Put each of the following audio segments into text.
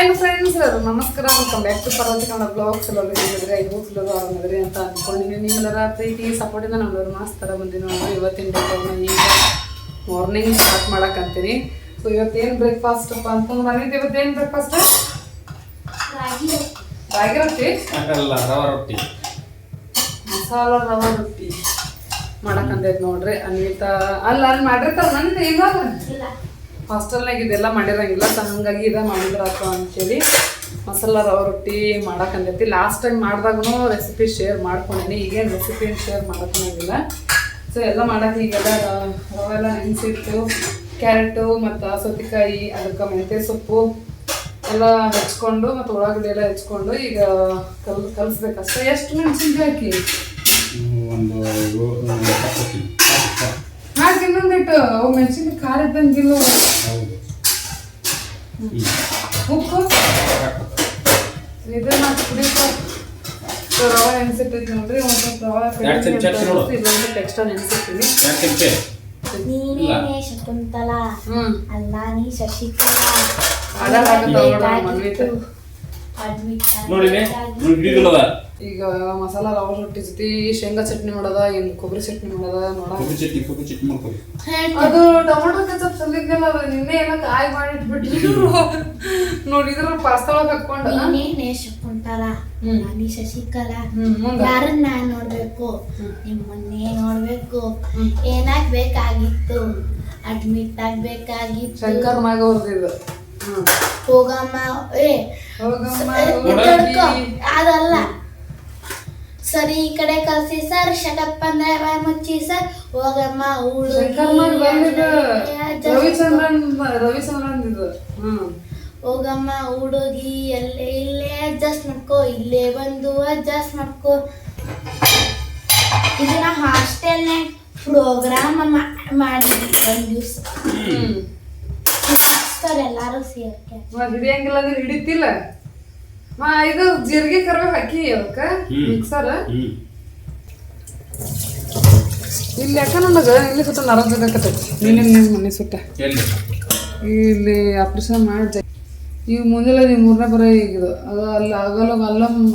Hi friends, ನಮಸ್ಕಾರ. Welcome back to Parvathi Kannada blogs. ಎಲ್ಲರೂ ಹೇಳಿದ್ರೆ ಐದು ಆರಾಮದ್ರಿ ಅಂತ ಅಂದ್ಕೊಂಡಿನಿ. ನಿಮ್ಮೆಲ್ಲರ ಪ್ರೀತಿ ಸಪೋರ್ಟಿಂದ ನಾವೆಲ್ಲರೂ ಮಸ್ತ್ ಥರ ಬಂದಿನಿ ನೋಡಿ. ಇವತ್ತಿನ ಡೇಟನ್ನು ಈಗ ಮಾರ್ನಿಂಗ್ ಸ್ಟಾರ್ಟ್ ಮಾಡಕ್ಕಂತೀನಿ. ಸೊ ಇವತ್ತೇನು ಬ್ರೇಕ್ಫಾಸ್ಟಪ್ಪ ಅಂತಂದ್ರೆ ಮನೇಲಿ ಇವತ್ತೇನು ಬ್ರೇಕ್ಫಾಸ್ಟ್? ರಾಗಿ ರೊಟ್ಟಿ, ರವಾ ರೊಟ್ಟಿ, ಮಸಾಲ ರವಾ ರೊಟ್ಟಿ ಮಾಡಕ್ಕಂತೈತೆ ನೋಡ್ರಿ. ಅನ್ವಿತಾ ಅಲ್ಲಿ ಮಾಡಿರ್ತಾರ ನಂದು ಈಗ ಹಾಸ್ಟೆಲ್ನಾಗ ಇದೆಲ್ಲ ಮಾಡಿರಂಗಿಲ್ಲ, ಸೊ ಹಂಗಾಗಿ ಇದ ಮಾಡಿದ್ರಾತು ಅಂತೇಳಿ ಮಸಾಲ ರವಾ ರೊಟ್ಟಿ ಮಾಡಕ್ಕಂತೈತಿ. ಲಾಸ್ಟ್ ಟೈಮ್ ಮಾಡಿದಾಗೂ ರೆಸಿಪಿ ಶೇರ್ ಮಾಡ್ಕೊಂಡೀನಿ. ಈಗೇನು ರೆಸಿಪಿ ಶೇರ್ ಮಾಡೋಕ್ಕಾಗಿಲ್ಲ. ಸೊ ಎಲ್ಲ ಮಾಡಕ್ಕೆ ಈಗೆಲ್ಲ ರವೆ ಎಲ್ಲ ನೆನೆಸಿಟ್ಟು ಕ್ಯಾರೆಟು ಮತ್ತು ಸೌತೆಕಾಯಿ, ಅದಕ್ಕೆ ಮೆಂತ್ಯ ಸೊಪ್ಪು ಎಲ್ಲ ಹೆಚ್ಕೊಂಡು ಮತ್ತು ಉಳ್ಳಾಗಡ್ಡಿ ಎಲ್ಲ ಹೆಚ್ಕೊಂಡು ಈಗ ಕಲಿಸ್ಬೇಕಷ್ಟೆ. ಎಷ್ಟು ಮೆಣಸಿನ್ಕಾಯಿ ಹಾಕಿ ಹಾಕಿ ಇನ್ನೊಂದಿಟ್ಟು ಅವು ಮೆಣಸಿನ್ಕಾಯಿ ಖಾರ ಇದ್ದಂಗಿಲ್ಲ. ಉಪ್ಪು ಇದನ್ನ ಕುಡಿಕೊ. ರವೆ ನೆನೆಸಿಟ್ಟಿದ್ದು ನೋಡ್ರಿ, ಒಂದು ಸ್ವಲ್ಪ ರವೆ ಇಲ್ಲೊಂದು ಎಕ್ಸ್ಟ್ರಾ ನೆನೆಸಿರ್ತೀನಿ. ನೀನೇ ಶಕುಂತಲಾ ಅಲ್ಲ ನೀ ಶಶಿಕಲಾ ಈಗ ಮಸಾಲ ರವಾ ರೊಟ್ಟಿ ಜೊತೆ ಶೇಂಗಾ ಚಟ್ನಿ ಮಾಡೋದ, ಏನು ಕೊಬ್ಬರಿ ಚಟ್ನಿ ಮಾಡೋದ ನೋಡ. ಅದು ಟೊಮೊಟೊ ಕೆಚಪ್ ತಂದಿದ್ನಲ್ಲ, ಅದು ನಿನ್ನೆ ಎಲ್ಲ ಕಾಯಿ ಮಾಡಿಟ್ಬಿಟ್ಟು ನೋಡಿದ್ರ ಪಾಸ್ತಾ ಒಳಗೆ ಹಾಕೊಂಡು ನೀನೇ ಶಕುಂತಲಾ ನೀ ಶಶಿಕಲಾ ಯಾರನ್ನ ನೋಡ್ಬೇಕು, ನಿಮ್ಮನ್ನೇ ನೋಡ್ಬೇಕು, ಏನಾಗ್ಬೇಕಾಗಿತ್ತು, ಅಡ್ಮಿಟ್ ಆಗ್ಬೇಕಾಗಿತ್ತು. ಶಂಕರ್ ಮಾಗ ಅವ್ರದ್ದು ಹೋಗಮ್ಮ ಅದಲ್ಲ ಸರಿ, ಈ ಕಡೆ ಕಳ್ಸಿ ಸರ್, ಶಟಪ್ ಅಂದ್ರೆ ಬಾಯ್ ಮುಚ್ಚಿ ಸರ್, ಹೋಗಮ್ಮ ಹೋಗಮ್ಮ ಹುಡುಗಿ ಎಲ್ಲೇ ಇಲ್ಲೇ ಅಡ್ಜಸ್ಟ್ ಮಾಡ್ಕೋ, ಇಲ್ಲೇ ಬಂದು ಅಡ್ಜಸ್ಟ್ ಮಾಡ್ಕೋ. ಇದನ್ನ ಹಾಸ್ಟೆಲ್ನಾಗ ಪ್ರೋಗ್ರಾಮ್ ಮಾಡಿದ್ವಿ ಒಂದ್ ದಿವ್ಸ. ಎಲ್ಲಾರು ಸೇರ್ಕೆ ಹಿಡಿಯಂಗಿಲ್ಲ ಅಂದ್ರೆ ಹಿಡಿತಿಲ್ಲ. ಇದು ಜೀರಿಗೆ ಕರ್ಬೇವು ಹಾಕಿ ಅದಕ್ಕ ಮಿಕ್ಸರ್ ಇಲ್ಲಿ ಯಾಕ ನನಗ ಇಲ್ಲಿ ಸುತ್ತ ನರಜಾಗತ್ತೈತಿ. ನೀನೇನು ಮನೆ ಸುತ್ತ ಇಲ್ಲಿ ಆಪ್ರೇಷನ್ ಮಾಡಿದೆ. ಈಗ ಮುಂಜಾನೆ ನೀವು ಮೂರನೇ ಬರೋ ಈಗಿದು ಅದು ಅಲ್ಲಿ ಆಗಲ್ಲ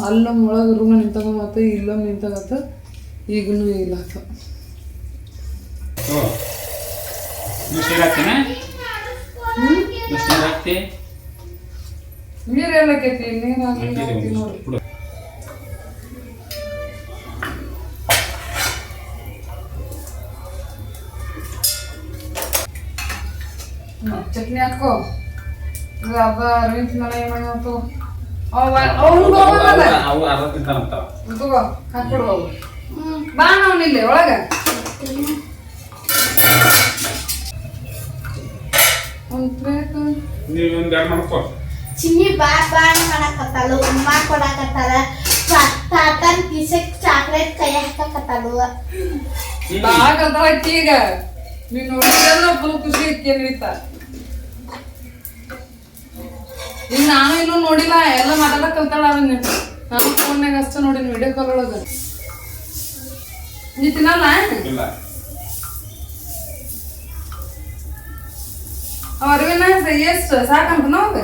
ಅಲ್ಲೊಮ್ಮೆ ಒಳಗೆ ರೂಮ್ ನಿಂತಾಗ ಮತ್ತು ಇಲ್ಲೊಮ್ಮೆ ನಿಂತಾಗತ್ತ. ಈಗನೂ ಇಲ್ಲ ನೀರು ಎಲ್ಲಕೈತಿ, ನೀರು ಹಾಕಿ ನೋಡಿ. ಚಟ್ನಿ ಹಾಕೋ. ಅರ್ಧ ಅರವಿಂದ್ ತಿನ್ನಲ್ಲ, ಏನು ಮಾಡ್ತು ತಗೋ ಹಾಕ್ಬಿಡ್ಬೋ. ಬಾ ನಾವ್ನಿಲ್ಲೇ ಒಳಗ ಒಂದು ಪ್ಲೇಟ್ ಚಿನ್ನಿ ಬಾಣ್ ಮಾಡಕತ್ತಾಳು, ಉಮ್ಮ ಕೊಡಕತ್ತಾಳ, ತಾತನ್ ಕಿಸಕ್ ಚಾಕ್ಲೇಟ್ ಕೈ ಹಾಕಕತ್ತಾಳು. ಬಾಕಂತಾಳಕ್ಕಿ ಈಗ ನೀನು ನೋಡಿದ್ರೆ ಫುಲ್ ಖುಷಿ ಐತಿ. ಈಗ ನಾನು ಇನ್ನೂ ನೋಡಿಲ್ಲ, ಎಲ್ಲ ಮಾತಾಡಕ್ ಕಲ್ತಾಳ. ನಾನು ಫೋನ್ಯಾಗ ಅಷ್ಟೇ ನೋಡಿನಿ, ವಿಡಿಯೋ ಕಾಲ್ ಒಳಗ. ನೀ ತಿನ್ನಲ್ಲ ಅರವಿನ ಎಷ್ಟು ಸಾಕಂತ ನಾವಾಗ.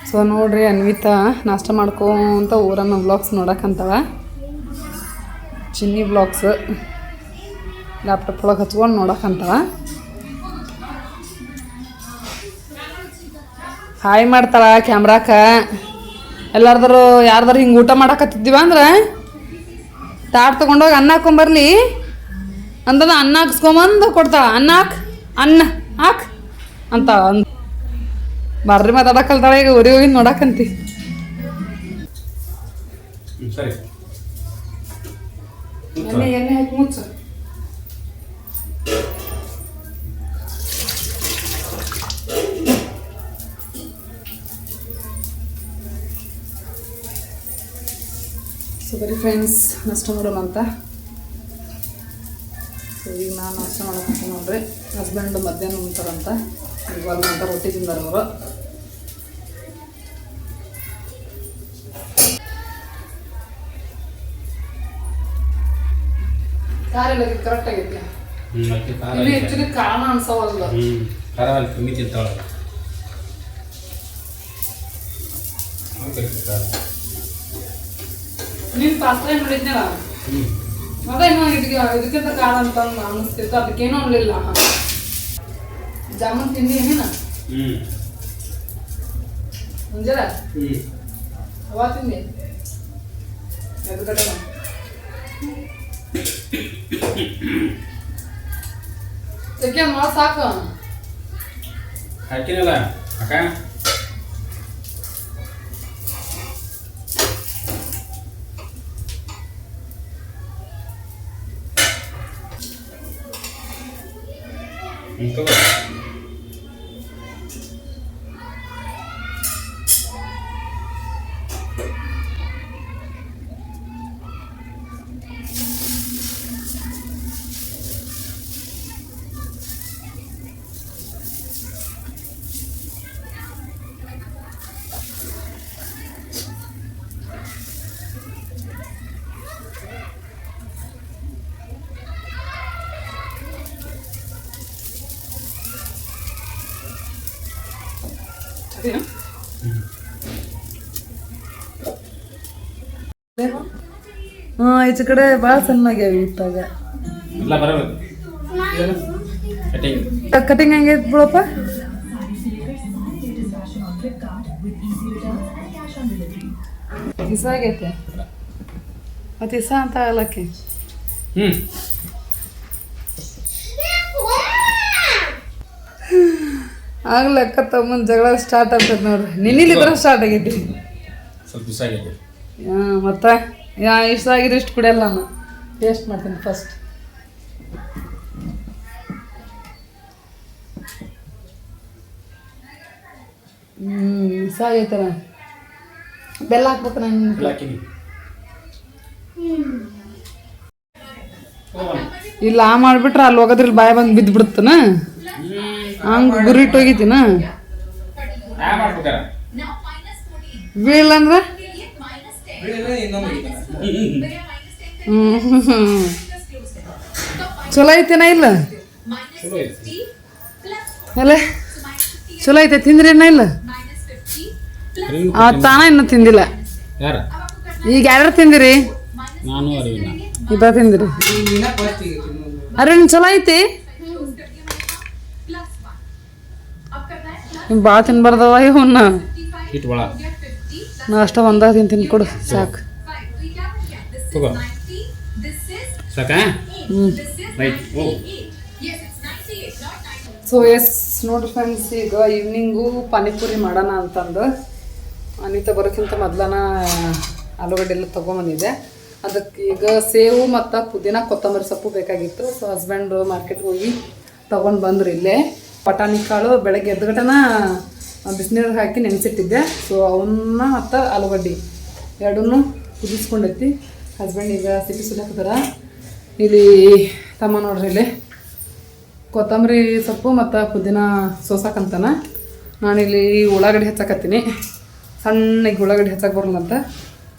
ಸೊ ನೋಡ್ರಿ, ಅನ್ವಿತಾ ನಾಷ್ಟ ಮಾಡ್ಕೊಂತ ಊರನ್ನ ಬ್ಲಾಗ್ಸ್ ನೋಡಕ್ಕಂತಾಳ. ಚಿನ್ನಿ ಬ್ಲಾಗ್ಸ್ ಲ್ಯಾಪ್ಟಾಪ್ ಒಳಗೆ ಹಚ್ಕೊಂಡು ನೋಡಕ್ಕಂತಾಳ. ಹಾಯ್ ಮಾಡ್ತಾಳ ಕ್ಯಾಮ್ರಾಕ. ಎಲ್ಲಾರ್ದರು ಯಾರ್ದಾರು ಹಿಂಗೆ ಊಟ ಮಾಡಕತ್ತಿದ್ದೀವ ಅಂದ್ರೆ ತಾಟ್ ತೊಗೊಂಡೋಗಿ ಅನ್ನ ಹಾಕೊಂಬರ್ಲಿ ಅಂತಂದ ಅನ್ನ ಹಾಕ್ಸ್ಕೊಂಬಂದು ಕೊಡ್ತಾಳ. ಅನ್ನ ಹಾಕ್ ಅಂತ ಬರ್ರಿ ಮಾತಾಡಕಲ್ತಾಳ. ಈಗ ಊರಿಗೆ ಹೋಗಿ ನೋಡಕ್ಕಂತಿ. ಎಣ್ಣೆ ಹಾಕಿ ಮುಚ್ಚ. ಸೊ ಬರೀ ಫ್ರೆಂಡ್ಸ್ ನಾಷ್ಟ ಮಾಡೋಣ ಅಂತ. ಸೊ ಈಗ ನಾನು ನಾಷ್ಟ ಮಾಡೋಕ್ಕೆ ನೋಡ್ರಿ. ಹಸ್ಬೆಂಡ್ ಮಧ್ಯಾಹ್ನ ಉಣ್ತಾರಂತ, ಇವಾಗ ಅಂತ ರೊಟ್ಟಿ ತಿಂದಾರ ಅವರು. ಕಾರೆಲ್ಲ ಕರೆಕ್ಟ್ ಆಗೈತಿ. ಮತ್ತೆ ಖಾರ ಇಲ್ಲಿ ಆ್ಯಕ್ಚುಲಿ ಕಾರಣ ಅನ್ಸವಲ್ಲ. ಖಾರ ಅಲ್ಲಿ ಕಮ್ಮಿ ತಿಂತಾಳಲ್ಲ. ನೀನು ಪಾಸ್ತಾ ಏನು ಮಾಡಿದ್ನಲ್ಲ ಅದೇನೋ ಇದಕ್ಕಿಂತ ಕಾರಣ ಅಂತ ಅನ್ನಿಸ್ತಿತ್ತು, ಅದಕ್ಕೇನೂ ಅನ್ಲಿಲ್ಲ. ಜಾಮೂನ್ ತಿಂದಿ ಏನೇನ ಮುಂಜಾನೆ ಅವ ತಿಂದಿ ಎದುರುಗಡೆ ಯಾಕೆ ಮಾ ಸಾಕು ಹಾಕಿನಲ್ಲ ಅಕ್ಕ. ತಗೋ ಈಚೆ ಕಡೆ ಭಾಳ ಸಣ್ಣಾಗ್ಯಾವ ಇತ್ತಾಗ. ಇಲ್ಲ ಬರಬೇಕು ಕಟಿಂಗ್. ಕಟಿಂಗ್ ಹೆಂಗೈತೆ ಬಿಡಪ್ಪ? ಇಸ ಆಗೈತೆ ಮತ್ತೆ ಇಸ ಅಂತ ಆಗಲಕ್ಕೆ. ಆಗ್ಲಕ್ಕ ತಮ್ಮನ ಜಗಳ ಸ್ಟಾರ್ಟ್ ಆಗ್ತದೆ ನೋಡ್ರಿ. ನಿನ್ನಿಲಿ ಬರೋ ಸ್ಟಾರ್ಟ್ ಆಗೈತಿ. ಸ್ವಲ್ಪ ದಿವಸ ಆಗೈತೆ. ಮತ್ತೆ ಇಷ್ಟ ಆಗಿದ್ರೆ ಇಷ್ಟು ಕುಡಿಯಲ್ಲ ನಾನು. ಟೇಸ್ಟ್ ಮಾಡ್ತೀನಿ ಫಸ್ಟ್. ಇಷ್ಟ ಆಗೈತಲ್ಲ. ಬೆಲ್ಲ ಹಾಕ್ಬೇಕು ನಾನು. ಇಲ್ಲ ಮಾಡಿಬಿಟ್ರೆ ಅಲ್ಲಿ ಹೋಗೋದ್ರಲ್ಲಿ ಬಾಯ ಬಂದು ಬಿದ್ದು ಬಿಡುತ್ತನ. ಹಂಗೆ ಗುರಿಟ್ಟು ಹೋಗಿದ್ದೀನ ಬೀಳಂದ್ರೆ ಚಲೋ ಐತೇನ? ಇಲ್ಲ ಅಲ್ಲ ಚಲೋ ಐತೆ. ತಿಂದ್ರೇನ? ಇಲ್ಲ ತಾನ ಇನ್ನು ತಿಂದಿಲ್ಲ. ಈಗ ಯಾರು ತಿಂದಿರಿ? ನಾನು ಅರಿವಿನ ಇದ ತಿಂದಿರಿ. ಅರಿವಿನ ಚಲೋ ಐತಿ. ಭಾಳ ತಿನ್ಬಾರ್ದವ ಇವನ್ನ. ನಾ ಅಷ್ಟ ಒಂದಾಗ ತಿಂತೀನಿ ಕೊಡು ಸಾಕು. ತಗೋ ಸಾಕಾ? ಸೊ ಎಸ್ ನೋಡ್ರಿ ಫ್ರೆಂಡ್ಸ್, ಈಗ ಈವ್ನಿಂಗು ಪಾನಿಪುರಿ ಮಾಡೋಣ ಅಂತಂದು ಅನಿತಾ ಬರೋಕ್ಕಿಂತ ಮೊದ್ಲನ ಆಲೂಗಡ್ಡೆ ಎಲ್ಲ ತೊಗೊಂಬಂದಿದ್ದೆ. ಅದಕ್ಕೆ ಈಗ ಸೇವು ಮತ್ತು ಪುದೀನ ಕೊತ್ತಂಬರಿ ಸೊಪ್ಪು ಬೇಕಾಗಿತ್ತು. ಸೊ ಹಸ್ಬೆಂಡು ಮಾರ್ಕೆಟ್ಗೆ ಹೋಗಿ ತೊಗೊಂಡು ಬಂದರು. ಇಲ್ಲೇ ಪಟಾಣಿ ಕಾಳು ಬೆಳಗ್ಗೆ ಎದ್ದುಗಟನ ಬಿಸಿನೀರಿಗೆ ಹಾಕಿ ನೆನೆಸಿಟ್ಟಿದ್ದೆ. ಸೊ ಅವನ್ನ ಮತ್ತು ಆಲೂಗಡ್ಡೆ ಎರಡನ್ನೂ ಕುದಿಸ್ಕೊಂಡೈತಿ. ಹಸ್ಬೆಂಡ್ ಈಗ ಸಿಪ್ಪಿ ಸುಲಿಯಾಕತ್ತಾರ. ಇಲ್ಲಿ ತಮ್ಮ ನೋಡ್ರಿ, ಇಲ್ಲಿ ಕೊತ್ತಂಬರಿ ಸೊಪ್ಪು ಮತ್ತು ಪುದೀನ ಸೋಸಾಕಂತಾನ. ನಾನಿಲ್ಲಿ ಉಳ್ಳಾಗಡ್ಡಿ ಹೆಚ್ಚಾಕತ್ತೀನಿ. ಸಣ್ಣಗೆ ಉಳ್ಳಾಗಡ್ಡಿ ಹೆಚ್ಚಕ್ಕೆ ಬರಲ್ಲ ಅಂತ.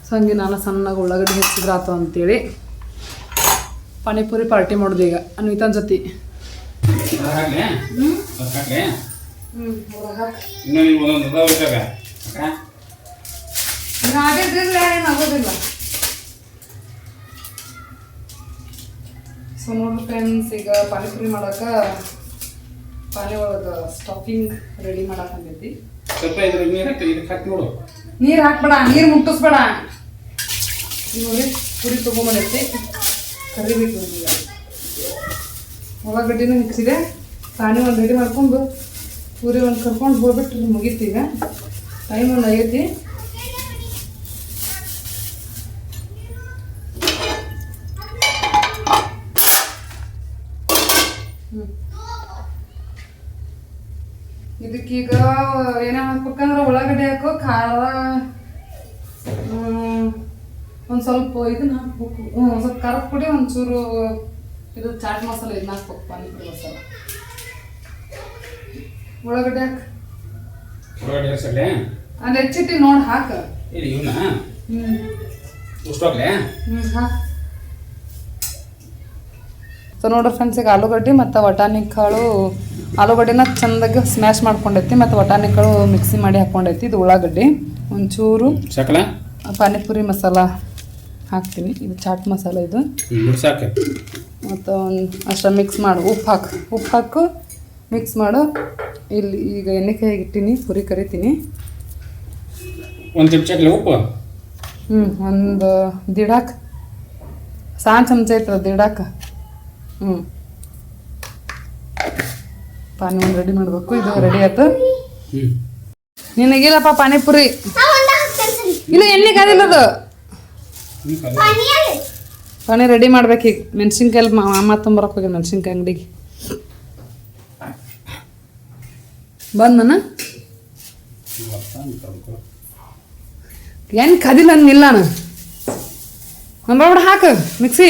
ಸೊ ಹಂಗೆ ನಾನು ಸಣ್ಣಗೆ ಉಳ್ಳಾಗಡ್ಡಿ ಹೆಚ್ಚಿದ್ರೆ ಆತು ಅಂತೇಳಿ ಪಾನಿಪುರಿ ಪಾರ್ಟಿ ಮಾಡೋದು ಈಗ ಅನ್ವಿತಾನ ಜೊತೆ. ಆಗೋದಿಲ್ಲ. ಸೊ ನೋಡ್ರಿ ಫ್ರೆಂಡ್ಸ್, ಈಗ ಪಾನಿಪುರಿ ಮಾಡೋಕೆ ಪಾನಿ ಒಳಗೆ ಸ್ಟಫಿಂಗ್ ರೆಡಿ ಮಾಡಕ್ಕಂತೈತಿ. ನೀರು ಹಾಕ್ಬೇಡ, ನೀರು ಮುಟ್ಟಿಸ್ಬೇಡ. ನೋಡಿ ಪುರಿ ತೊಗೊಂಬಂದೈತಿ. ಕರಿಬೇಕು ಈಗ. ಉಳ್ಳಾಗಡ್ಡಿನೂ ಹೆಚ್ಚಿದೆ. ಪಾನಿ ಒಂದು ರೆಡಿ ಮಾಡ್ಕೊಂಡು ಪೂರಿ ಒಂದು ಕರ್ಕೊಂಡು ಹೋಗ್ಬಿಟ್ಟು ಮುಗೀತು. ಈಗ ಟೈಮ್ ಒಂದು ಆಗೈತಿ. ಇದಕ್ಕೀಗ ಏನೇ ಹಾಕ್ಬೇಕಂದ್ರೆ ಉಳ್ಳಾಗಡ್ಡಿ ಹಾಕೋ, ಖಾರ, ಒಂದು ಸ್ವಲ್ಪ ಇದನ್ನ ಹಾಕ್ಬೇಕು. ಒಂದು ಸ್ವಲ್ಪ ಖಾರದ ಪುಡಿ, ಒಂಚೂರು ಇದು ಚಾಟ್ ಮಸಾಲ ಇದನ್ನ ಹಾಕ್ಬೇಕು. ಪಾನಿಪುರಿ ಮಸಾಲ. ಉಳ್ಳಾಗಡ್ಡಿ ಹಾಕ. ಅಲ್ಲಿ ಹೆಚ್ಚಿಟ್ಟಿ ನೋಡಿ ಹಾಕ. ಹಾಕ. ಸೊ ನೋಡ್ರಿ ಫ್ರೆಂಡ್ಸ್, ಈಗ ಆಲೂಗಡ್ಡೆ ಮತ್ತು ವಟಾಣಿ ಕಾಳು, ಆಲೂಗಡ್ಡೆನ ಚೆಂದಾಗಿ ಸ್ಮ್ಯಾಶ್ ಮಾಡ್ಕೊಂಡೈತಿ ಮತ್ತು ವಟಾಣಿ ಕಾಳು ಮಿಕ್ಸಿ ಮಾಡಿ ಹಾಕ್ಕೊಂಡೈತಿ. ಇದು ಉಳ್ಳಾಗಡ್ಡಿ, ಒಂಚೂರು ಸಾಕಲ್ಲ ಪಾನಿಪುರಿ ಮಸಾಲ ಹಾಕ್ತೀನಿ. ಇದು ಚಾಟ್ ಮಸಾಲ ಇದು. ಸಾಕು. ಮತ್ತು ಅಷ್ಟ ಮಿಕ್ಸ್ ಮಾಡು. ಉಪ್ಪು ಹಾಕು ಮಿಕ್ಸ್ ಮಾಡು. ಇಲ್ಲಿ ಈಗ ಎಣ್ಣೆ ಕೈಯಾಗಿ ಇಟ್ಟಿನಿ, ಪುರಿ ಕರಿತೀನಿ. ಒಂದು ಚಮಚ ಹಾಕ್ಲಿ ಉಪ್ಪು. ಒಂದು ದಿಡಾಕ್ ಸಣ್ಣ ಚಮಚ ಐತಲ್ಲ ದಿಡಾಕ. ಪಾನಿ ಒಂದು ರೆಡಿ ಮಾಡಬೇಕು. ಇದು ರೆಡಿ ಆಯ್ತು. ನಿನಗಿಲ್ಲಪ್ಪ ಪಾನಿಪುರಿ ಇಲ್ಲ, ಎಣ್ಣೆ ಕಾದಿಲ್ಲ ಅದು. ಪಾನಿ ರೆಡಿ ಮಾಡ್ಬೇಕು. ಈಗ ಮೆಣಸಿನ್ಕಾಯಿ ಅಮ್ಮ ತೊಂಬರಕ್ಕೆ ಹೋಗಿ ಮೆಣಸಿನ್ಕಾಯಿ ಅಂಗಡಿಗೆ ಬಂದನ. ಏನು ಕದಿಲ್ಲ ಅಂದಿಲ್ಲ ನಾನು. ನಂಬರ್ಬಿಡ ಹಾಕು ಮಿಕ್ಸಿ.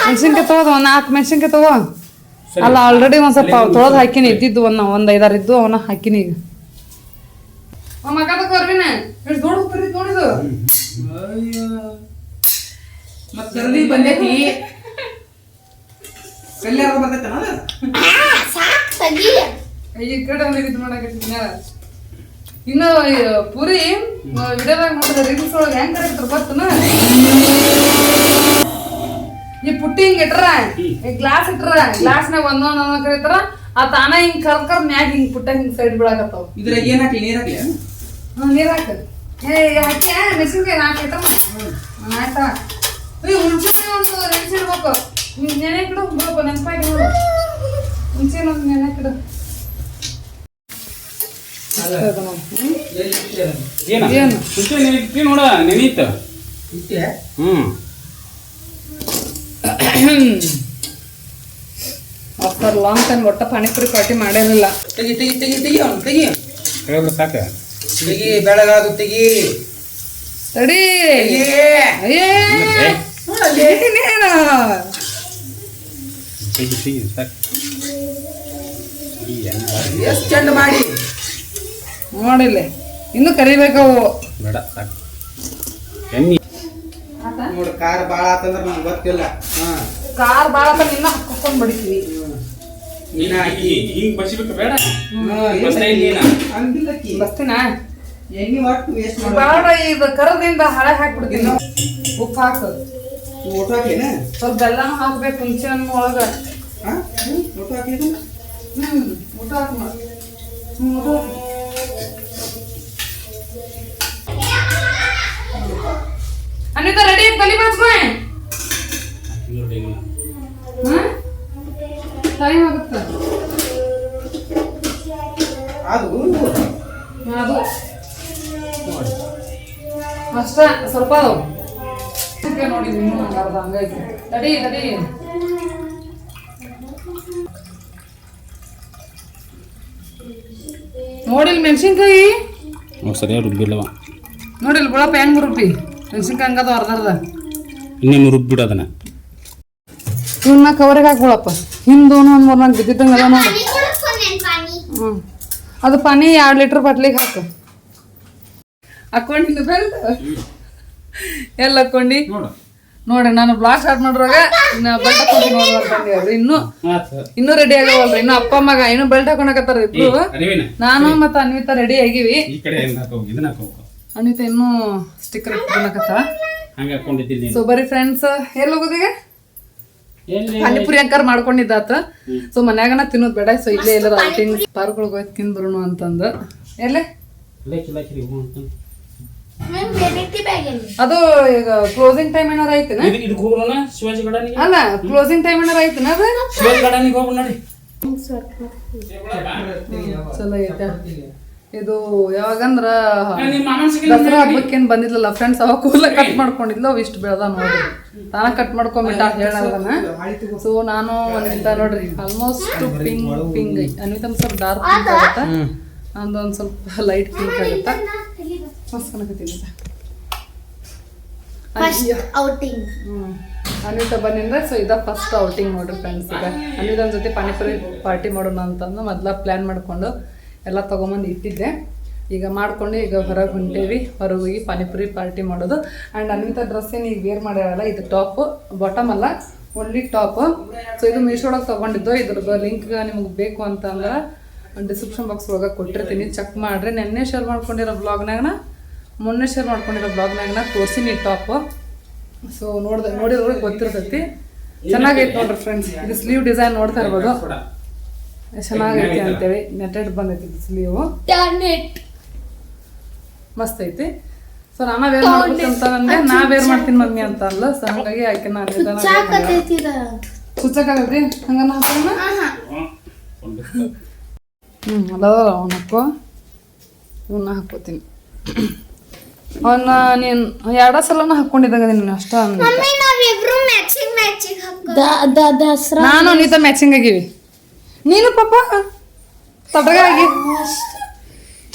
ಮೆಣಸಿನ್ಕಾಯಿ ತೊಗೊಳೋದು ಒಂದು 4 ಮೆಣಸಿನ್ಕಾಯಿ ತಗೋ. ಅಲ್ಲ ಆಲ್ರೆಡಿ ಒಂದು ಸ್ವಲ್ಪ ತೊಳೆದು ಹಾಕಿನಿ. ಇದ್ದಿದ್ದು ಒಂದು 5-6 ಇದ್ದು ಅವನ್ನ ಹಾಕಿನಿ. ಈಗ ಮಗದಕ್ಕೆ ಬರ್ವಿನ ಎಷ್ಟು ದೊಡ್ಡ ಉಪ್ಪು ನೋಡಿದು. ಮತ್ತೆ ಜಲ್ದಿ ಬಂದೈತಿ. ಕಲ್ಯಾಣ ಬರ್ತೈತನ ಈ ಕಡೆ ಇದು ಮಾಡಕತ್ತೀನಿ. ಇನ್ನು ಪುರಿ ವಿಡಿಯೋದಾಗ ನೋಡಿದ್ರೆ ರೀಲ್ಸ್ ಒಳಗೆ ಹೆಂಗ್ ಕರೀತಾರ ಗೊತ್ತನ? ಈ ಪುಟ್ಟಿ ಹಿಂಗ್ ಇಟ್ರ, ಈ ಗ್ಲಾಸ್ ಇಟ್ರ, ಗ್ಲಾಸ್ನಾಗ ಒಂದೊಂದ್ ಕರೀತಾರ. ಆ ತಾನ ಹಿಂಗ್ ಕರ್ಕರ್ ಮ್ಯಾಗ ಹಿಂಗ್ ಪುಟ್ಟ ಹಿಂಗ್ ಸೈಡ್ ಬೀಳಾಕತ್ತಾವ. ಇದ್ರಾಗ ಏನ್ ಹಾಕ್ಲಿ? ನೀರ್ ಹಾಕ್ಲಿ? ನೀರ್ ಹಾಕ. ಹಾಕಿ ಮೆಣಸಿನ್ಕಾಯಿ 4 ಇಟ್ರ ಆಯ್ತಾ? ಹುಣ್ಸಿನ ಒಂದು ನೆನ್ಸಿಡ್ಬೇಕು. ನೆನೆ ಕಿಡು ಬಿಡಪ್ಪ, ನೆನಪಾಗಿ ನೋಡು. ಹುಣ್ಸಿನ ಒಂದು ನೆನೆ ಕಿಡು. ಏನು ನೋಡ ನೆನೀತ. ಆಫ್ಟರ್ ಲಾಂಗ್ ಟೈಮ್ ಒಟ್ಟ ಪಾನಿಪುರಿ ಪಾರ್ಟಿ ಮಾಡಿರಲಿಲ್ಲ. ತೆಗಿ ತೆಗಿ ತೆಗಿ ತೆಗಿ ಅವ್ನು ತೆಗಿ. ಸಾಕ ತೆಗಿ, ಬೆಳಗಾದು ತೆಗಿ. ತಡಿ. ಎಷ್ಟು ಚಂದ ಮಾಡಿ ನೋಡಿಲ್ಲ, ಇನ್ನು ಕರಿಬೇಕವು. ಬೇಡ ಸಾಕು. ಎಣ್ಣೆ ನೋಡು, ಖಾರ ಭಾಳ ಆತಂದ್ರೆ ನಮ್ಗೆ ಗೊತ್ತಿಲ್ಲ. ಕಾರ್ ಭಾಳ ಇನ್ನ ಹಾಕೊಂಡ್ ಬಿಡ್ತೀವಿ. ಹಿಂಗ್ ಬಸಿಬೇಕು ಬೇಡ. ಹಂಗಿಲ್ಲಕ್ಕಿ ಬಸ್ತಿನ ಎಣ್ಣೆ ಒಟ್ಟು ವೇಸ್ಟ್ ಮಾಡಿ. ಬಾಳ ಇದು ಕರದಿಂದ ಹಳೆ ಹಾಕ್ಬಿಡ್ತೀನಿ. ಉಪ್ಪು ಹಾಕು. ಊಟ ಹಾಕೇನ? ಸ್ವಲ್ಪ ಬೆಲ್ಲನೂ ಹಾಕ್ಬೇಕು ಹುಣ್ಸೆ ಒಳಗ. ಊಟ ಹಾಕಿದ? ಊಟ ಹಾಕಿ ಮಾಡಿ. ಅನಿತಾ ರೆಡಿ ತಲೆ ಬಾಚ್ಕೊ. ಟೈಮ್ ಆಗುತ್ತೆ ಅದು ಅದು ಅಷ್ಟ ಸ್ವಲ್ಪ ಅದಾವ ನೋಡಿ. ಇನ್ನೂ ಅರ್ಧ ಹಂಗಾಗಿ ತಡಿ ತಡಿ. ನೋಡಿಲ್ ಮೆಣಸಿನ್ಕಾಯಿ ಸರಿಯಾಗಿ ರುಬ್ಬಿಲ್ಲವ. ನೋಡಿಲ್ ಬಿಳಪ್ಪ ಹೆಂಗ್ ರುಬ್ಬಿ ಮೆಣಸಿನ್ಕಾಯಿ ಹಂಗದ ಅರ್ಧ ಇನ್ನೇನು ರುಬ್ಬಿಡು ಅದನ್ನ. ಇವನ್ನ ಕವರಿಗೆ ಹಾಕ್ಬಿಡಪ್ಪ. ಹಿಂದೂ ಒಂದು 3-4 ಬಿದ್ದಿದ್ದಂಗೆ ಅದ ನೋಡಿ. ಅದು ಪಾನಿ 2 ಲೀಟ್ರ್ ಬಾಟ್ಲಿಗೆ ಹಾಕು. ಹಾಕೊಂಡಿದ್ದು ಬೆಲ್ಟ್ ಎಲ್ಲ ಹಾಕೊಂಡಿ ನೋಡಿ. ನಾನು ಬ್ಲಾಗ್ ಸ್ಟಾರ್ಟ್ ಮಾಡಿರುವಾಗ ಬೆಲ್ಟ್ ಹಾಕೊಂಡು ನೋಡ್ರಿ ಅವ್ರು. ಇನ್ನೂ ರೆಡಿ ಆಗವಲ್ರಿ. ಇನ್ನು ಅಪ್ಪ ಮಗ ಇನ್ನೂ ಬೆಲ್ಟ್ ಹಾಕೊಂಡಕತ್ತಾರ ಇಬ್ರು. ನಾನು ಮತ್ತು ಅನ್ವಿತಾ ರೆಡಿ ಆಗಿವಿ. ಅನ್ವಿತಾ ಇನ್ನೂ ಸ್ಟಿಕ್ಕರ್ ಇಟ್ಕೊಳಕತ್ತಾಳ. ಸೊ ಬರೀ ಫ್ರೆಂಡ್ಸ್ ಎಲ್ಲಿ ಹೋಗೋದೀಗ? ಪಾನಿಪುರಿ ಅಂಕಾರ ಮಾಡ್ಕೊಂಡಿದ್ದಾತ. ಸೊ ಮನ್ಯಾಗನ ತಿನ್ನೋದು ಬೇಡ. ಸೊ ಇಲ್ಲೇ ಎಲ್ಲರ ಔಟಿಂಗ್ ಪಾರ್ಕ್ಗಳಿಗೆ ಹೋಗಿ ತಿಂದು ಬರೋಣ ಅಂತಂದು. ಎಲ್ಲೇ ಅದು ಈಗ ಕ್ಲೋಸಿಂಗ್ ಟೈಮ್ ಏನಾರ ಐತಿನ? ಅಲ್ಲ ಕ್ಲೋಸಿಂಗ್ ಟೈಮ್ ಏನಾರ ಐತಿನ? ಅದು ಚಲೋ ಐತೆ. ಇದು ಯಾವಾಗಂದ್ರ ದಸರಾ ಹಬ್ಬಕ್ಕೇನು ಬಂದಿದ್ಲಲ್ಲ ಫ್ರೆಂಡ್ಸ್, ಅವಾಗ ಕೂದಲ ಕಟ್ ಮಾಡ್ಕೊಂಡಿದ್ಲು. ಅವು ಇಷ್ಟು ಬೆಳ್ದ ನೋಡ್ರಿ. ತಾನ ಕಟ್ ಮಾಡ್ಕೊಂಬಿಟ್ಟ ಹೇಳದನ್ನ. ಸೊ ನಾನು ಅನ್ವಿತಾ ನೋಡ್ರಿ ಆಲ್ಮೋಸ್ಟ್ ಪಿಂಕ್ ಅನ್ವಿತಾ ಸ್ವಲ್ಪ ಡಾರ್ಕ್ ಪಿಂಕ್ ಆಗುತ್ತಾ, ನಂದೊಂದು ಸ್ವಲ್ಪ ಲೈಟ್ ಪಿಂಕ್ ಆಗುತ್ತಾ. ಮಸ್ತ್ ಕಾಣಕತ್ತೀನಿ. ಅನ್ವಿತಾ ಬಂದಿಂದ. ಸೊ ಇದ ಫಸ್ಟ್ ಔಟಿಂಗ್ ನೋಡ್ರಿ ಫ್ರೆಂಡ್ಸ್. ಈಗ ಅನ್ವಿತನ ಜೊತೆ ಪಾನಿಪುರಿ ಪಾರ್ಟಿ ಮಾಡೋಣ ಅಂತಂದು ಮೊದ್ಲ ಪ್ಲ್ಯಾನ್ ಮಾಡಿಕೊಂಡು ಎಲ್ಲ ತೊಗೊಂಬಂದು ಇಟ್ಟಿದ್ದೆ. ಈಗ ಮಾಡ್ಕೊಂಡು ಈಗ ಹೊರಗೆ ಹೊಂಟೇವಿ. ಹೊರಗೆ ಹೋಗಿ ಪಾನಿಪುರಿ ಪಾರ್ಟಿ ಮಾಡೋದು. ಆ್ಯಂಡ್ ಅನ್ವಿತಾ ಡ್ರೆಸ್ ಏನು ಈಗ ವೇರ್ ಮಾಡ್ಯಾರಲ್ಲ, ಇದು ಟಾಪು ಬಾಟಮ್ ಅಲ್ಲ, ಒನ್ಲಿ ಟಾಪ್. ಸೊ ಇದು ಮೀಶೋ ಒಳಗೆ ತೊಗೊಂಡಿದ್ದು. ಇದ್ರದ್ದು ಲಿಂಕ್ ನಿಮಗೆ ಬೇಕು ಅಂತಂದ್ರೆ ಡಿಸ್ಕ್ರಿಪ್ಷನ್ ಬಾಕ್ಸ್ ಒಳಗೆ ಕೊಟ್ಟಿರ್ತೀನಿ, ಚೆಕ್ ಮಾಡಿರಿ. ನೆನ್ನೆ ಶೇರ್ ಮಾಡ್ಕೊಂಡಿರೋ ಬ್ಲಾಗ್ನಾಗನ ಮೊನ್ನೆ ಶೇರ್ ಮಾಡ್ಕೊಂಡಿರೋ ಬ್ಲಾಗ್ನಾಗನ ತೋರಿಸಿನಿ ಟಾಪ್. ಸೊ ನೋಡಿದ್ರೆ ಗೊತ್ತಿರ್ತೈತಿ. ಚೆನ್ನಾಗೈತೆ ನೋಡ್ರಿ ಫ್ರೆಂಡ್ಸ್. ಇದು ಸ್ಲೀವ್ ಡಿಸೈನ್ ನೋಡ್ತಾ ಇರ್ಬೋದು, ಚೆನ್ನಾಗೈತಿ ಅಂತೇಳಿ. ನೆಟೆಡ್ ಬಂದೈತಿ ಇದು ಸ್ಲೀವು, ಮಸ್ತ್ ಐತಿ. ಸೊ ನಾನು ವೇರ್ ಮಾಡ್ಬೇಕು ಅಂತ ಅಂದೆ, ನಾ ವೇರ್ ಮಾಡ್ತೀನಿ ಮಮ್ಮಿ ಅಂತ ಅಲ್ಲ. ಸೊ ಹಂಗಾಗಿ ಆಕೆ ನಾನು ಹುಚ್ಚಕ್ಕಾಗತ್ರಿ ಹಂಗ ಹಾಕೋಣ. ಅಲ್ಲ ಅವನ ಹಾಕೋ, ಇವನ್ನ ಹಾಕೋತೀನಿ. ಅವನ್ನ ನೀನು ಎರಡ ಸಲನ ಹಾಕೊಂಡಿದ್ದಂಗ ನೀನು ಅಷ್ಟ. ನಾನು ನೀತ ಮ್ಯಾಚಿಂಗ್ ಆಗಿವಿ. ನೀನು ಪಾಪ ತಡಗಾಗಿ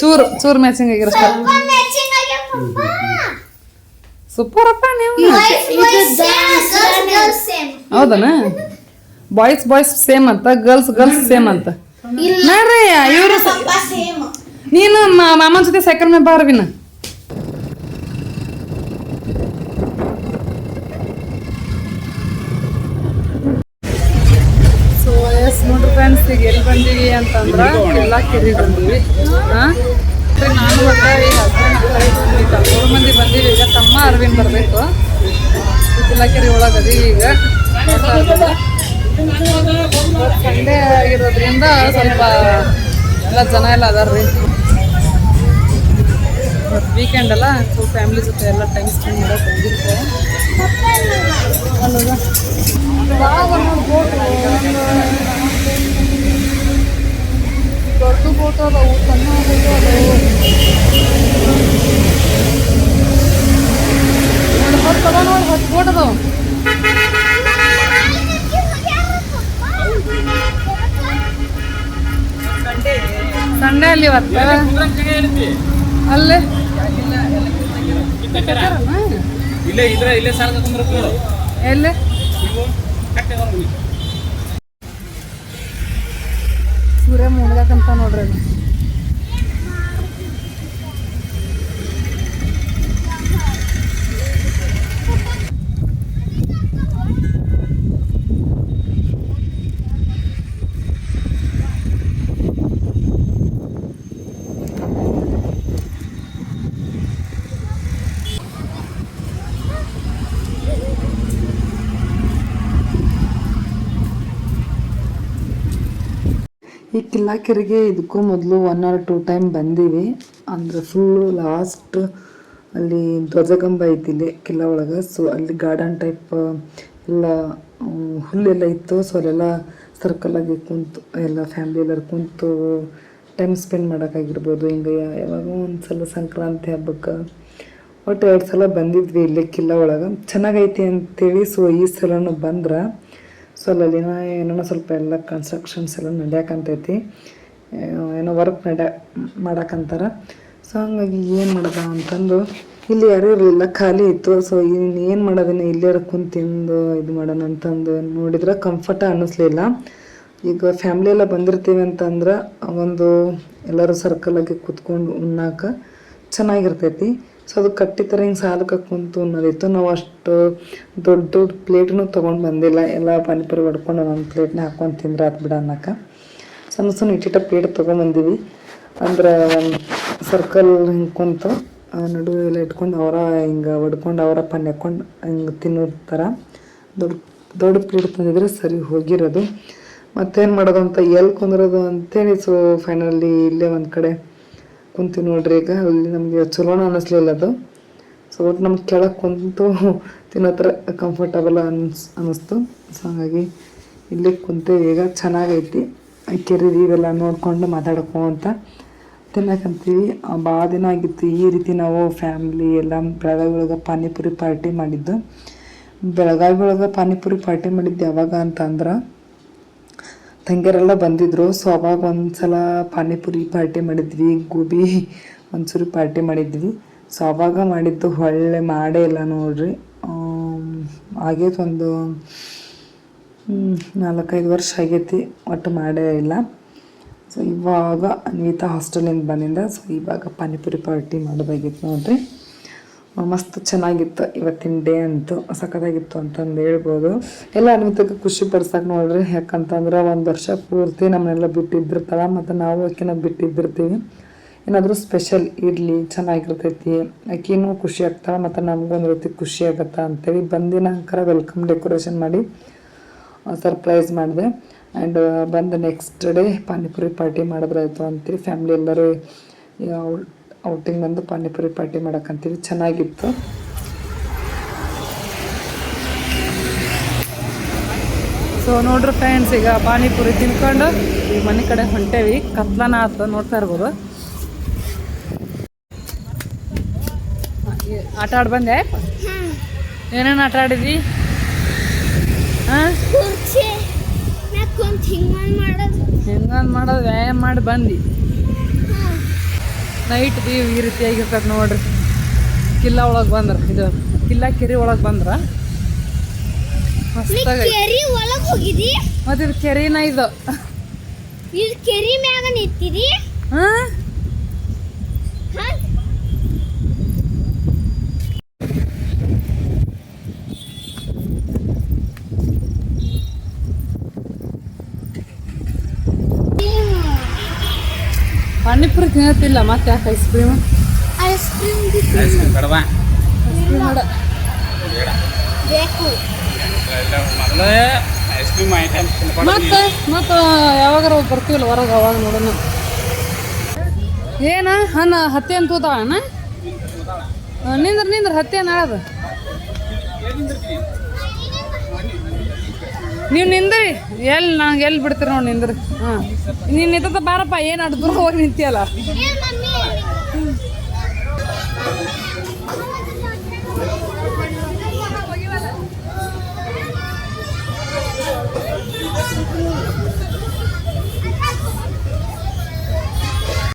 ಚೂರು ಮ್ಯಾಚಿಂಗ್ ಆಗಿರ ಸೂಪರ್ ಅಪ್ಪ ನೀವು. ಹೌದನ? ಬಾಯ್ಸ್ ಸೇಮ್ ಅಂತ, ಗರ್ಲ್ಸ್ ಸೇಮ್ ಅಂತ. ನೋಡ್ರಿ ಇವರು ನೀನು ಮಾಮನ ಜೊತೆ ಸೈಕಲ್ ಮೇಲೆ ಬಾರ್ವಿನ. ಸೊ ಎಸ್ ನೋಡ್ರಿ ಫ್ರೆಂಡ್ಸ್, ಈಗ ಎಲ್ಲಿ ಬಂದೀವಿ ಅಂತಂದ್ರೆ ಕಿಲ್ಲಾಕೆರೆ ಬಂದೀವಿ. ನಾನು ಮತ್ತೆ ಈ ಹಸ್ಬೆಂಡ್ 3 ಮಂದಿ ಬಂದೀವಿ. ಈಗ ತಮ್ಮ ಅರವಿಂದ್ ಬರಬೇಕು. ಕಿಲ್ಲಾಕೆರೆ ಒಳಗದಿ ಈಗ. ಸಂಡೇ ಆಗಿರೋದ್ರಿಂದ ಸ್ವಲ್ಪ ಎಲ್ಲ ಜನ ಎಲ್ಲ ಅದಾರ್ರಿ. ವೀಕೆಂಡ್ ಅಲ್ಲ, ಸೊ ಫ್ಯಾಮಿಲಿ ಜೊತೆ ಎಲ್ಲ ಟೈಮ್ ಸ್ಪೆಂಡ್ ಮಾಡೋಕೆ ಬಂದಿರ್ತೆ. ದೊಡ್ಡ ಬೋಟ್ ಅದಾವು, ಸಣ್ಣ ಬೋಟ್ ಅದಾವು. ನೋಡಿ 10 ಬೋಟ್ ಅದಾವು. ಸಂಡೇ ಅಲ್ಲಿ ಇವತ್ತು ಅಲ್ಲೇ ಎಲ್ಲಿ ಸೂರ್ಯ ಮುಣಗಕ್ಕಂತ ನೋಡ್ರಿ. ಈ ಕಿಲ್ಲಾಕೆರೆಗೆ ಇದಕ್ಕೂ ಮೊದಲು 1 or 2 ಟೈಮ್ ಬಂದೀವಿ. ಅಂದ್ರೆ ಫುಲ್ಲು ಲಾಸ್ಟ್ ಅಲ್ಲಿ ಧ್ವಜಗಂಬ ಐತಿ ಇಲ್ಲಿ ಕಿಲ್ಲ ಒಳಗೆ. ಸೊ ಅಲ್ಲಿ ಗಾರ್ಡನ್ ಟೈಪ್ ಎಲ್ಲ ಹುಲ್ಲೆಲ್ಲ ಇತ್ತು. ಸೊ ಅಲ್ಲೆಲ್ಲ ಸರ್ಕಲಾಗಿ ಕುಂತು ಎಲ್ಲ ಫ್ಯಾಮ್ಲಿ ಎಲ್ಲರೂ ಕುಂತು ಟೈಮ್ ಸ್ಪೆಂಡ್ ಮಾಡೋಕ್ಕಾಗಿರ್ಬೋದು. ಹಿಂಗೆ ಯಾವಾಗ ಒಂದು ಸಲ ಸಂಕ್ರಾಂತಿ ಹಬ್ಬಕ್ಕೆ ಒಟ್ಟು 2 ಸಲ ಬಂದಿದ್ವಿ ಇಲ್ಲಿ ಕಿಲ್ಲ ಒಳಗೆ. ಚೆನ್ನಾಗೈತಿ ಅಂತೇಳಿ ಸೊ ಈ ಸಲನೂ ಬಂದ್ರೆ. ಸೊ ಅಲ್ಲಿನ ಏನೋ ಸ್ವಲ್ಪ ಎಲ್ಲ ಕನ್ಸ್ಟ್ರಕ್ಷನ್ಸ್ ಎಲ್ಲ ನಡೆಯಕ್ಕಂತೈತಿ, ಏನೋ ವರ್ಕ್ ಮಾಡಕ್ಕಂತಾರ. ಸೊ ಹಂಗಾಗಿ ಏನು ಮಾಡೋದ ಅಂತಂದು ಇಲ್ಲಿ ಯಾರೂ ಇರಲಿಲ್ಲ, ಖಾಲಿ ಇತ್ತು. ಸೊ ಏನು ಮಾಡೋದಿನ ಇಲ್ಲೇ ಕುಂತಿಂದು ಇದು ಮಾಡೋಣ ಅಂತಂದು ನೋಡಿದ್ರೆ ಕಂಫರ್ಟ ಅನ್ನಿಸ್ಲಿಲ್ಲ. ಈಗ ಫ್ಯಾಮ್ಲಿ ಎಲ್ಲ ಬಂದಿರ್ತೀವಿ ಅಂತಂದ್ರೆ ಒಂದು ಎಲ್ಲರೂ ಸರ್ಕಲಾಗಿ ಕೂತ್ಕೊಂಡು ಉಣ್ಣಾಕ ಚೆನ್ನಾಗಿರ್ತೈತಿ. ಸೊ ಅದು ಕಟ್ಟಿ ಥರ ಹಿಂಗೆ ಸಾಲಕ್ಕೆ ಕುಂತು ಅನ್ನೋದಿತ್ತು. ನಾವು ಅಷ್ಟು ದೊಡ್ಡ ಪ್ಲೇಟ್ನು ತೊಗೊಂಡು ಬಂದಿಲ್ಲ. ಎಲ್ಲ ಪಾನಿಪುರಿ ಹೊಡ್ಕೊಂಡು ಒಂದೊಂದು ಪ್ಲೇಟ್ನ ಹಾಕ್ಕೊಂಡು ತಿಂದ್ರೆ ಆತು ಬಿಡ ಅನ್ನೋಕೆ ಸಣ್ಣ ಇಟ್ಟಿಟ್ಟ ಪ್ಲೇಟ್ ತೊಗೊಂಬಂದೀವಿ. ಅಂದ್ರೆ ಒಂದು ಸರ್ಕಲ್ ಹಿಂಗೆ ಕುಂತು ನಡುವೆ ಎಲ್ಲ ಇಟ್ಕೊಂಡು ಅವರ ಹಿಂಗೆ ಹೊಡ್ಕೊಂಡು ಅವರ ಪಾನಿ ಹಾಕ್ಕೊಂಡು ಹಿಂಗೆ ತಿನ್ನೋರ್ತಾರ ದೊಡ್ಡ ಪ್ಲೇಟ್ ತಂದಿದ್ರೆ ಸರಿ ಹೋಗಿರೋದು. ಮತ್ತೇನು ಮಾಡೋದು ಅಂತ ಎಲ್ಲಿ ಕುಂದಿರೋದು ಅಂತೇಳಿ ಸೊ ಫೈನಲಿ ಇಲ್ಲೇ ಒಂದು ಕಡೆ ಕುಂತೀವಿ ನೋಡ್ರಿ. ಈಗ ಅಲ್ಲಿ ನಮಗೆ ಚಲೋನ ಅನ್ನಿಸ್ಲಿಲ್ಲ ಅದು. ಸೊ ಒಟ್ಟು ನಮ್ಗೆ ಕೆಳಗೆ ಕುಂತು ತಿನ್ನೋ ಥರ ಕಂಫರ್ಟಬಲ್ ಅನ್ನಿಸ್ತು. ಸೊ ಹಾಗಾಗಿ ಇಲ್ಲಿ ಕುಂತೇವೆ. ಈಗ ಚೆನ್ನಾಗೈತಿ, ಕೆರೆ ಇವೆಲ್ಲ ನೋಡಿಕೊಂಡು ಮಾತಾಡ್ಕೊಂತ ತಿನ್ನಕಂತೀವಿ. ಭಾಳ ದಿನ ಆಗಿತ್ತು ಈ ರೀತಿ ನಾವು ಫ್ಯಾಮ್ಲಿ ಎಲ್ಲ ಬೆಳಗಾವಿ ಒಳಗೆ ಪಾನಿಪುರಿ ಪಾರ್ಟಿ ಮಾಡಿದ್ದು. ಬೆಳಗಾವಿ ಒಳಗೆ ಪಾನಿಪುರಿ ಪಾರ್ಟಿ ಮಾಡಿದ್ದು ಯಾವಾಗ ಅಂತಂದ್ರೆ ತಂಗಿಯರೆಲ್ಲ ಬಂದಿದ್ರು. ಸೊ ಅವಾಗ ಒಂದು ಸಲ ಪಾನಿಪುರಿ ಪಾರ್ಟಿ ಮಾಡಿದ್ವಿ, ಗೋಬಿ ಮಂಚೂರಿ ಪಾರ್ಟಿ ಮಾಡಿದ್ವಿ. ಸೊ ಅವಾಗ ಮಾಡಿದ್ದು ಒಳ್ಳೆ ಮಾಡೇ ಇಲ್ಲ ನೋಡ್ರಿ. ಆಗೈತೆ ಒಂದು 4-5 ವರ್ಷ ಆಗೈತಿ, ಒಟ್ಟು ಮಾಡೇ ಇಲ್ಲ. ಸೊ ಇವಾಗ ಅನ್ವಿತಾ ಹಾಸ್ಟೆಲಿಂದ ಬಂದಿಂದ ಸೊ ಇವಾಗ ಪಾನಿಪುರಿ ಪಾರ್ಟಿ ಮಾಡೋದಾಗಿತ್ತು ನೋಡ್ರಿ. ಮಸ್ತ್ ಚೆನ್ನಾಗಿತ್ತು ಇವತ್ತಿನ ಡೇ ಅಂತೂ ಸಖತ್ತಾಗಿತ್ತು ಅಂತಂದು ಹೇಳ್ಬೋದು. ಎಲ್ಲ ಅನ್ವಿತಕ್ಕೆ ಖುಷಿ ಪಡ್ಸಕ್ಕೆ ನೋಡ್ರಿ, ಯಾಕಂತಂದ್ರೆ ಒಂದು ವರ್ಷ ಪೂರ್ತಿ ನಮ್ಮನ್ನೆಲ್ಲ ಬಿಟ್ಟಿದ್ದಿರ್ತಾಳೆ ಮತ್ತು ನಾವು ಆಕಿನ ಬಿಟ್ಟಿದ್ದಿರ್ತೀವಿ. ಏನಾದರೂ ಸ್ಪೆಷಲ್ ಇರಲಿ, ಚೆನ್ನಾಗಿರ್ತೈತಿ, ಆಕಿನೂ ಖುಷಿ ಆಗ್ತಾಳೆ ಮತ್ತು ನಮಗೊಂದು ರೀತಿ ಖುಷಿ ಆಗತ್ತೆ ಅಂತೇಳಿ ಬಂದಿನ ಅಂಕರ ವೆಲ್ಕಮ್ ಡೆಕೋರೇಷನ್ ಮಾಡಿ ಸರ್ಪ್ರೈಸ್ ಮಾಡಿದೆ. ಆ್ಯಂಡ್ ಬಂದು ನೆಕ್ಸ್ಟ್ ಡೇ ಪಾನಿಪುರಿ ಪಾರ್ಟಿ ಮಾಡಿದ್ರಾಯ್ತು ಅಂತೀವಿ. ಫ್ಯಾಮ್ಲಿ ಎಲ್ಲರೂ ಔಟಿಂಗ್ ಬಂದು ಪಾನಿಪುರಿ ಪಾರ್ಟಿ ಮಾಡೋಕ್ಕಂತೀವಿ. ಚೆನ್ನಾಗಿತ್ತು. ಸೊ ನೋಡ್ರಿ ಫ್ರೆಂಡ್ಸ್, ಈಗ ಪಾನಿಪುರಿ ತಿನ್ಕೊಂಡು ಈಗ ಮನೆ ಕಡೆ ಹೊಂಟೇವಿ. ಕತ್ಲನ ಆತ ನೋಡ್ತಾ ಇರ್ಬೋದು. ಆಟ ಆಡಿ ಬಂದೆ. ಏನೇನು ಆಟ ಆಡಿದ್ವಿ? ಹಾಂ, ಹೆಂಗಂದು ಮಾಡೋದು ವ್ಯಾಯಾಮ ಮಾಡಿ ಬಂದು ನೈಟ್ ವ್ಯೂ ಈ ರೀತಿಯಾಗಿರ್ತದೆ ನೋಡ್ರಿ. ಕಿಲ್ಲ ಒಳಗೆ ಬಂದ್ರೆ, ಇದು ಕಿಲ್ಲ ಕೆರೆ ಒಳಗೆ ಬಂದ್ರೆ ಮಸ್ತಾಗಿ. ಮತ್ತೆ ಇದು ಕೆರೆನ ಇದು ಕೆರಿ ಮ್ಯಾಗ ನಿಂತಿರಿ. ಹಾಂ, ಪಾನಿಪುರಿ ತಿನ್ನತ್ತಿಲ್ಲ ಮತ್ತೆ ಯಾಕೆ ice cream? Ice cream ice cream ಬೇಡವಾ? ಐಸ್ ಕ್ರೀಮ್ ಮಾಡ ಬೇಕು. ಮೊದಲೇ ಐಸ್ ಕ್ರೀಮ್ ಐಟಮ್ ಮತ್ತೆ ಯಾವಾಗಾರ ಬರ್ತೀವಲ್ಲ ಹೊರಗೆ, ಅವಾಗ ನೋಡೋಣ. ಏನ ಹತ್ತಿ ಅಂತ ತೂತಾವಣ್ಣ? ನಿಂದ್ರ ಹತ್ತಿ ನಾಳದ ನೀವು ನಿಂದ್ರಿ. ನಂಗೆ ಎಲ್ಲಿ ಬಿಡ್ತೀರಿ ನೋಡಿ, ನಿಂದ್ರಿ. ಹಾಂ, ನೀನು ನಿಂತ ಬಾರಪ್ಪ, ಏನು ಅಡ್ ದೂರ ಹೋಗಿ ನಿಂತಿಯಲ್ಲ.